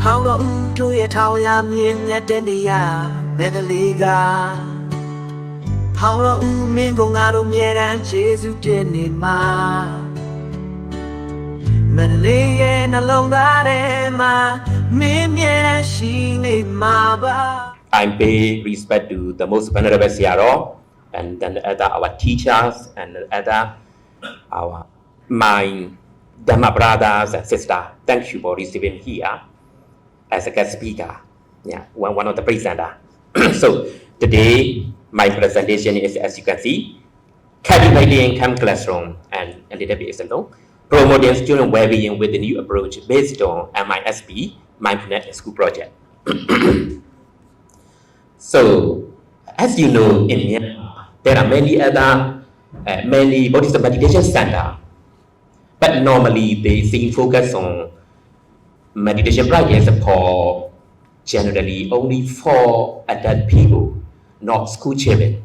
Phaung Daw to your town in at India, Medaliga. Phaung Daw Mingo out of Mier and Jesus didn't ma. Medaliga and along that Emma, Mimian she need ma. I pay respect to the most venerable Siaro and then other our teachers and other my Dhamma brothers and sisters. Thank you for receiving here as a guest speaker. Yeah, one of the presenter. So today my presentation is, as you can see, cultivating camp classroom and a little bit is alone, promoting student well-being with a new approach based on MISP, Mindfulness School Project. So, as you know, in Myanmar, there are many other many Buddhist meditation centers, but normally they seem focus on meditation practice for generally only for adult people, not school children.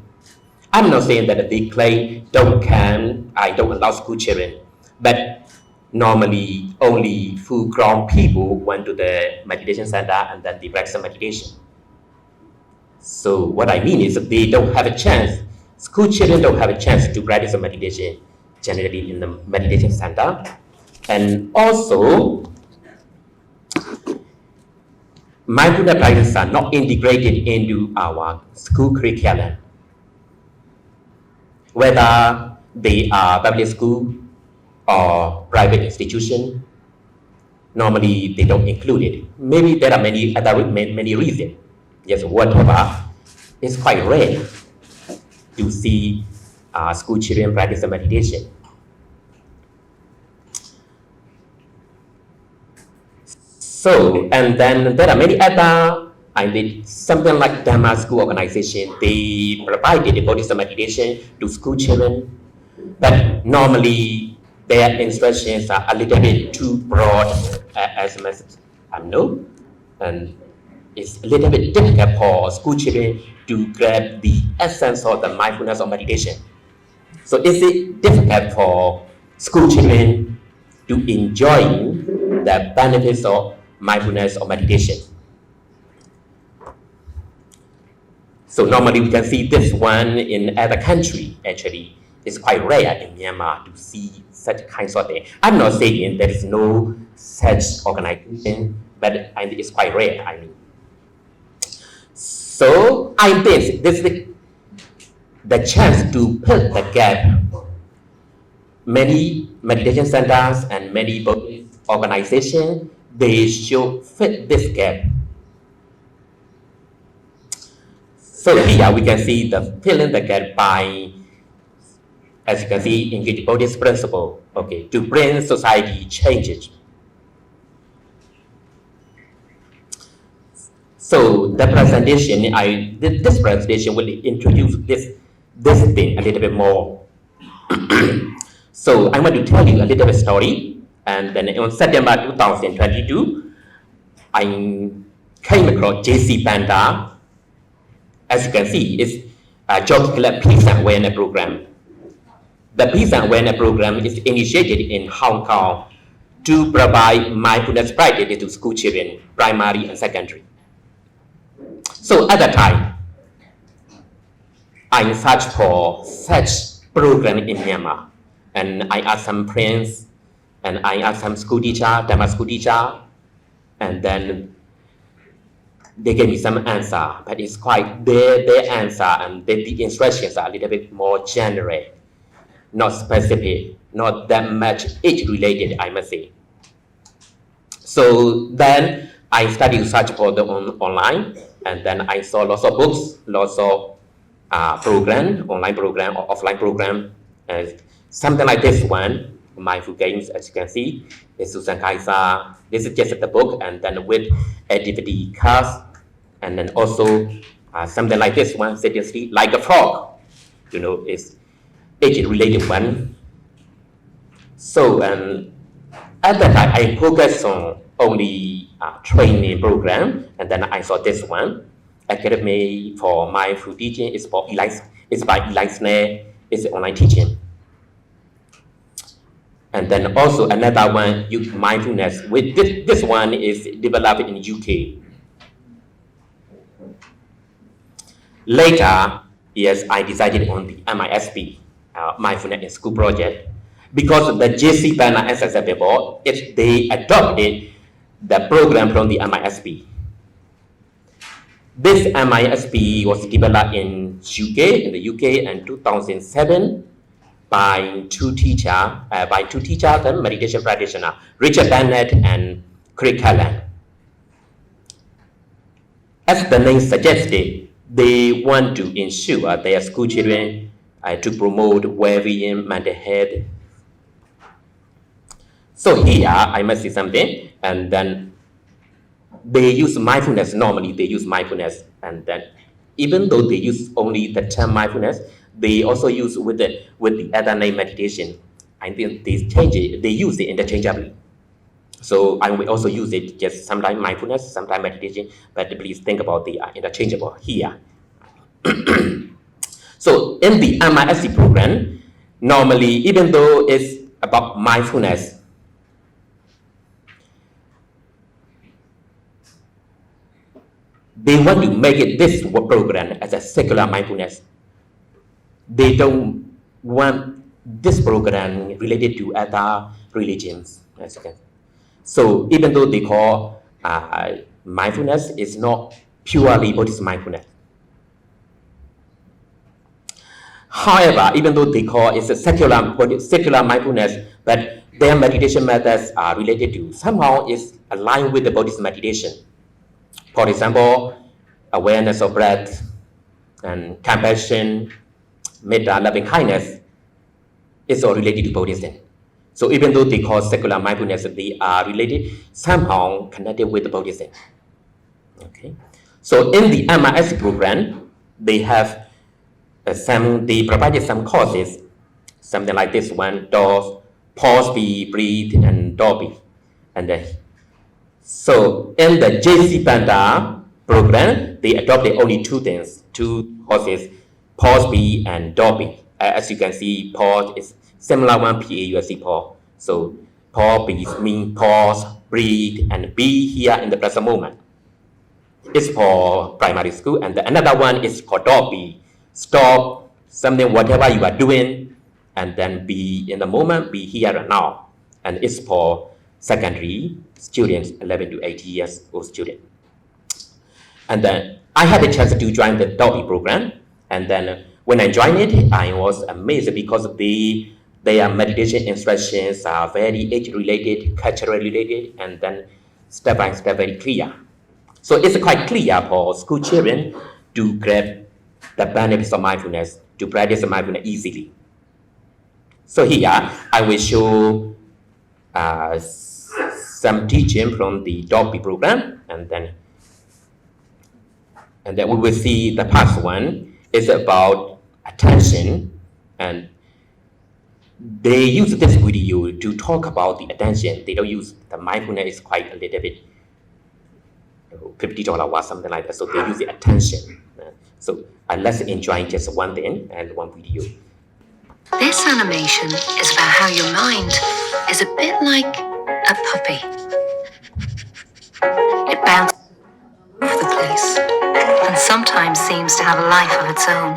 I'm not saying that they claim I don't allow school children, but normally only full-grown people went to the meditation center and then they practice meditation. So what I mean is that they don't have a chance, school children don't have a chance to practice meditation generally in the meditation center. And also, mindfulness practices are not integrated into our school curriculum. Whether they are public school or private institution, normally they don't include it. Maybe there are many reasons. Yes, whatever, it's quite rare to see school children practice meditation. So, and then there are many other, something like Dhamma school organization, they provided the Buddhist meditation to school children, but normally their instructions are a little bit too broad as I know, and it's a little bit difficult for school children to grab the essence of the mindfulness of meditation. So is it difficult for school children to enjoy the benefits of mindfulness or meditation? So normally we can see this one in other country. Actually, it's quite rare in Myanmar to see such kinds of thing. I'm not saying there is no such organization, but it's quite rare, I mean. So I think this is the chance to fill the gap. Many meditation centers and many Buddhist organizations, they should fit this gap. So here we can see the filling the gap by, as you can see, engage Buddhist principle, okay, to bring society changes. So the presentation, this presentation will introduce this thing a little bit more. So I want to tell you a little bit story. And then on September 2022, I came across J.C. Panda. As you can see, it's a job club peace and awareness program. The peace and awareness program is initiated in Hong Kong to provide mindfulness practice to school children, primary and secondary. So at that time, I searched for such program in Myanmar, and I asked some friends, and I asked some school teacher, Dhamma school teacher, and then they gave me some answer, but it's quite their answer and the instructions are a little bit more general, not specific, not that much age related, I must say. So then I started search for the online, and then I saw lots of books, lots of program, online program or offline program, and something like this one, Mindful Games, as you can see, is Susan Kaiser. This is just the book, and then with activity cards, and then also something like this one, seriously, like a frog, is age-related one. So at that time, I focused on only training program, and then I saw this one, Academy for Mindful Teaching. It's by Eli Snare. It's online teaching. And then also another one, use mindfulness. With this one is developed in UK. Later, yes, I decided on the MISP, Mindfulness in School project, because the JC banner, as I said before, they adopted the program from the MISP. This MISP was developed in the UK in 2007 by two teachers, the meditation practitioner, Richard Bennett and Craig Callan. As the name suggested, they want to ensure their school children to promote well-being, mental health. So here, I must say something, and then they use mindfulness. Normally, they use mindfulness, and then even though they use only the term mindfulness, they also use with the other name meditation. I think they change it, they use it interchangeably. So I will also use it just sometimes mindfulness, sometimes meditation, but please think about the interchangeable here. So in the MISC program, normally, even though it's about mindfulness, they want to make it this program as a secular mindfulness. They don't want this program related to other religions. So even though they call mindfulness, is not purely Buddhist mindfulness. However, even though they call it a secular mindfulness, but their meditation methods are related to, somehow is aligned with the Buddhist meditation. For example, awareness of breath and compassion, metta, loving kindness is all related to Buddhism. So even though they call secular mindfulness, they are related, somehow connected with Buddhism. Okay. So in the MISC program, they have they provided some courses, something like this one, pause, be, breathe, and Dolby. And then, so in the JC Panda program, they adopted only two courses, pause, be, and Dolby. As you can see, pause is similar one, PAUSC pause. So pause means pause, breathe, and be here in the present moment. It's for primary school, and another one is called Dolby. Stop something, whatever you are doing, and then be in the moment, be here and now. And it's for secondary students, 11 to 18 years old students. And then I had a chance to join the Dolby program. And then when I joined it, I was amazed because their meditation instructions are very age-related, cultural-related, and then step by step very clear. So it's quite clear for school children to grab the benefits of mindfulness, to practice mindfulness easily. So here, I will show some teaching from the Dolby program, and then we will see the past one is about attention, and they use this video to talk about the attention. They don't use the mindfulness, is quite a little bit $50 or something like that. So they use the attention. So let's enjoy just one thing and one video. This animation is about how your mind is a bit like a puppy. It bounces all over the place and sometimes seems to have a life of its own.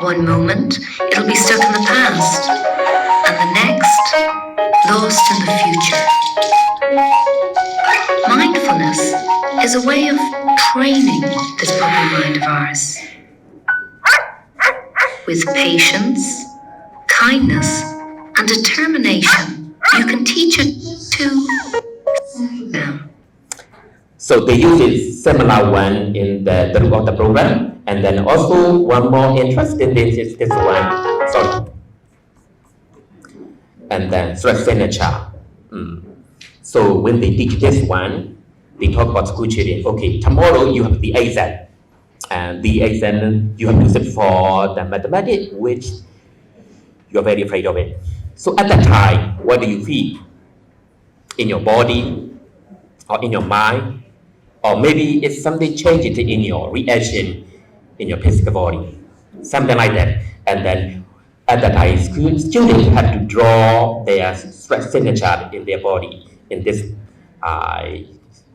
One moment, it'll be stuck in the past, and the next, lost in the future. Mindfulness is a way of training this puppy mind of ours. With patience, kindness, and determination, you can teach it to settle down. So they use a similar one in throughout the program, and then also one more interesting thing is this one. Sorry. And then stress signature. So when they teach this one, they talk about school children. Okay, tomorrow you have the exam, and the exam you have to sit for the mathematics, which you're very afraid of it. So at that time, what do you feel in your body or in your mind? Or maybe it's something changes in your reaction in your physical body, something like that. And then at that time, students have to draw their signature in their body in this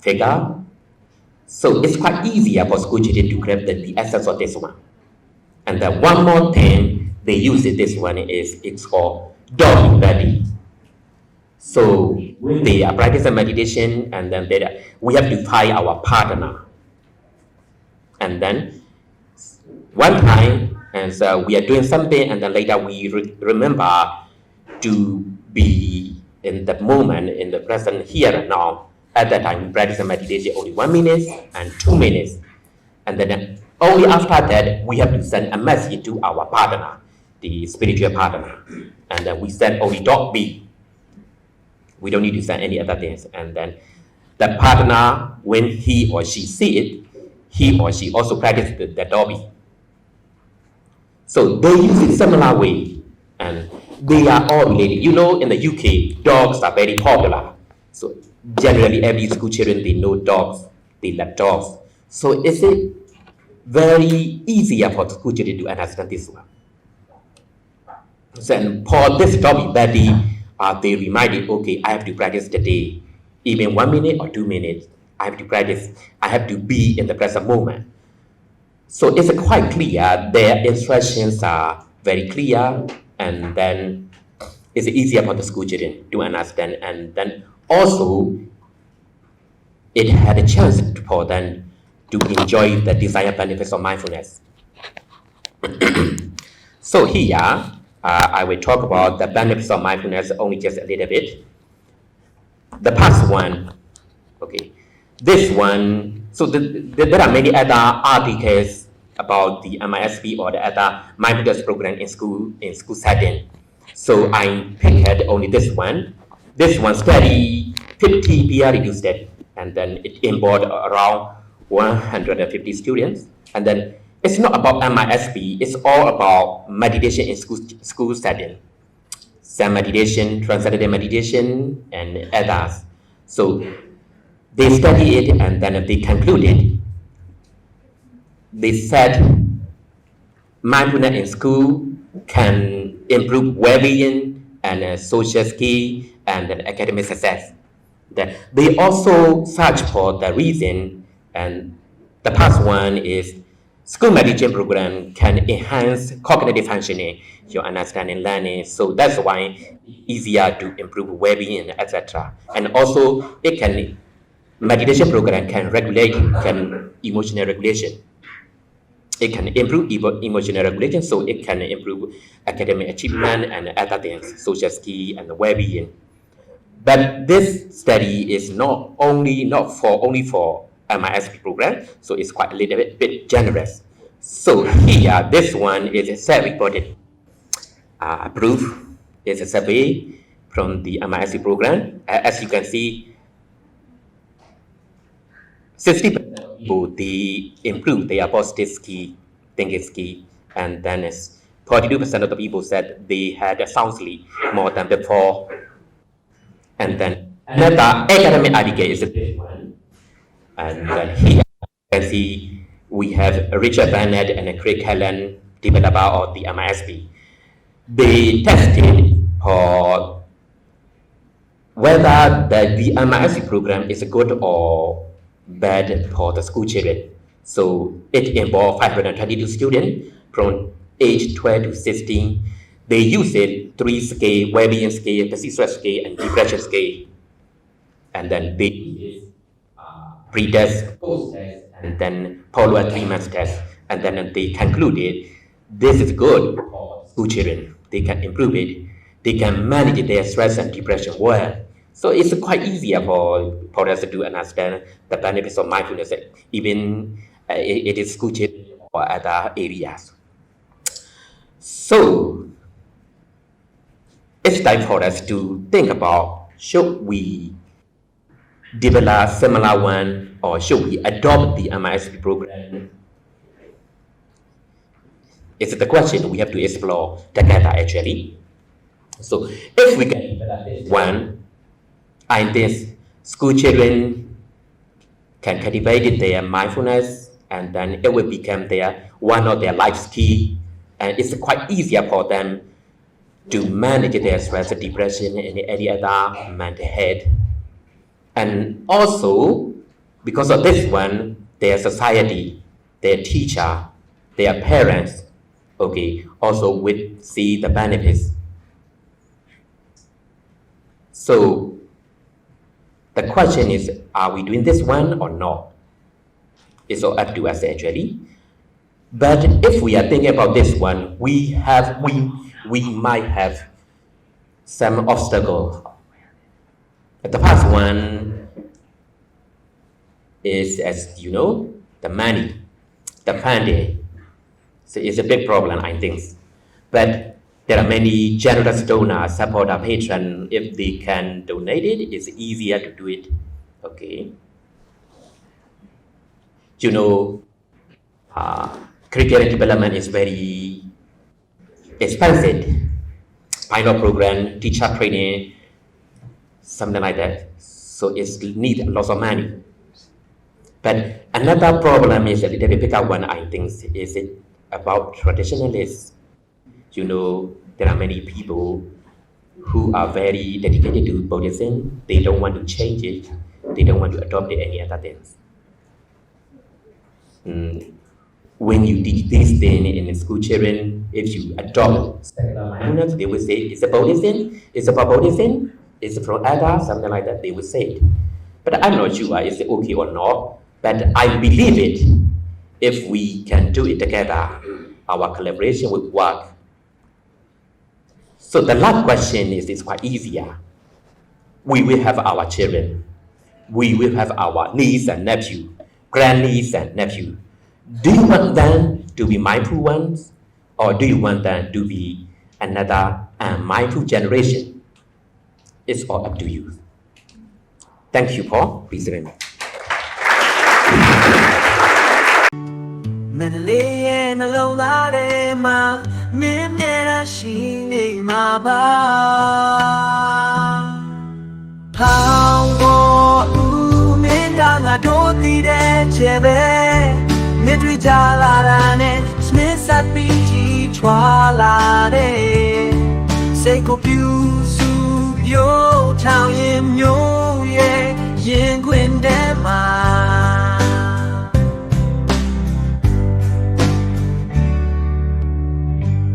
figure. So it's quite easier for school children to grab the essence of this one. And then one more thing they use in this one is it's called doggy body. So they are practicing meditation, and then we have to find our partner. And then one time, and so we are doing something, and then later we remember to be in the moment, in the present here and now. At that time, we practice meditation only 1 minute and 2 minutes. And then only after that, we have to send a message to our partner, the spiritual partner. And then we send only dog B. We don't need to send any other things. And then the partner, when he or she see it, he or she also practice the dog B. So they use it similar way, and they are all related. You know, in the UK, dogs are very popular. So generally, every school children, they know dogs, they love dogs. So it's very easier for the school children to understand this one. So for this doggy body, they reminded, okay, I have to practice today, even 1 minute or 2 minutes. I have to practice. I have to be in the present moment. So it's quite clear. Their instructions are very clear, and then it's easier for the school children to understand. And then also, it had a chance for them to enjoy the desired benefits of mindfulness. So here, I will talk about the benefits of mindfulness only just a little bit. The past one, okay, this one, so there are many other articles about the MISP or the other mindfulness program in school setting. So I picked only this one. This one study 50 peer-reviewed study, and then it involved around 150 students. And then it's not about MISP, it's all about meditation in school setting. Zen meditation, transcendental meditation, and others. So they study it, and then they concluded. They said mindfulness in school can improve well-being and social skill and academic success. That they also search for the reason, and the past one is school meditation program can enhance cognitive functioning, your understanding, learning. So that's why it's easier to improve well-being, etc. And also, meditation program can regulate emotional regulation. It can improve emotional regulation, so it can improve academic achievement and other things, social skill and well-being. But this study is not only for MISP program, so it's quite a little bit generous. So here, this one is self-reported proof. It's a survey from the MISP program. As you can see, 60% of people, they improve their positive skill, thinking skill, and then 42% of the people said they had a sound sleep more than before. And then another academic article is this one. And then here you can see we have Richard Bennett and Craig Helen, developer of the MISP. They tested for whether the MISP program is good or bad for the school children. So it involved 522 students from age 12 to 16. They used 3 scale, well-being scale, persistence scale, and depression scale. And then they used pre-test, post-test, and then follow a 3-month test. And then they concluded this is good for school children. They can improve it. They can manage their stress and depression well. So it's quite easier for us to understand the benefits of mindfulness, even it is school children or other areas. So it's time for us to think about, should we develop a similar one, or should we adopt the MISP program? It's the question we have to explore together, actually. So if we can develop this one, I think school children can cultivate their mindfulness, and then it will become one of their life skills, and it's quite easier for them to manage their stress, depression, and any other mental health. And also, because of this one, their society, their teacher, their parents, okay, also will see the benefits. So the question is, are we doing this one or not? It's all up to us actually. But if we are thinking about this one, we might have some obstacle. The first one is, as you know, the money, the funding. So it's a big problem, I think. But there are many generous donors, supporter, patrons. If they can donate it, it's easier to do it. Okay. You know, curriculum development is very expensive. Pilot program, teacher training, something like that. So it needs lots of money. But another problem is a little bit bigger one, I think, is it about traditionalists. You know, there are many people who are very dedicated to Buddhism. They don't want to change it. They don't want to adopt any other things. When you teach this thing in school children, if you adopt mindfulness, they will say, it's a Buddhism, it's about Buddhism, it's from others, something like that, they will say it. But I'm not sure is it okay or not, but I believe it. If we can do it together, our collaboration will work. So the last question is quite easier. We will have our children. We will have our niece and nephew, grandniece and nephew. Do you want them to be mindful ones, or do you want them to be another mindful generation? It's all up to you. Thank you, Paul. Please remain. Menele na lola de ma minera shine ma ba Phaung Daw minda na do ti de chebe Midri jala da ne smith sat pi ji chwa la de Sai ko pyu su yo chao yin myo ye yin kwin de ma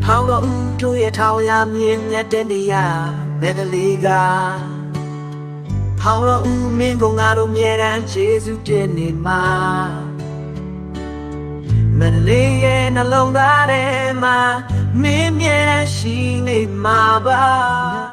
Phaung Daw tu ye thao ya myin ya den de ya me de li ga Phaung Daw min ko nga do mye dan jesu tin ni ma Me de li ye na long da de ma min mye dan shi ni ma ba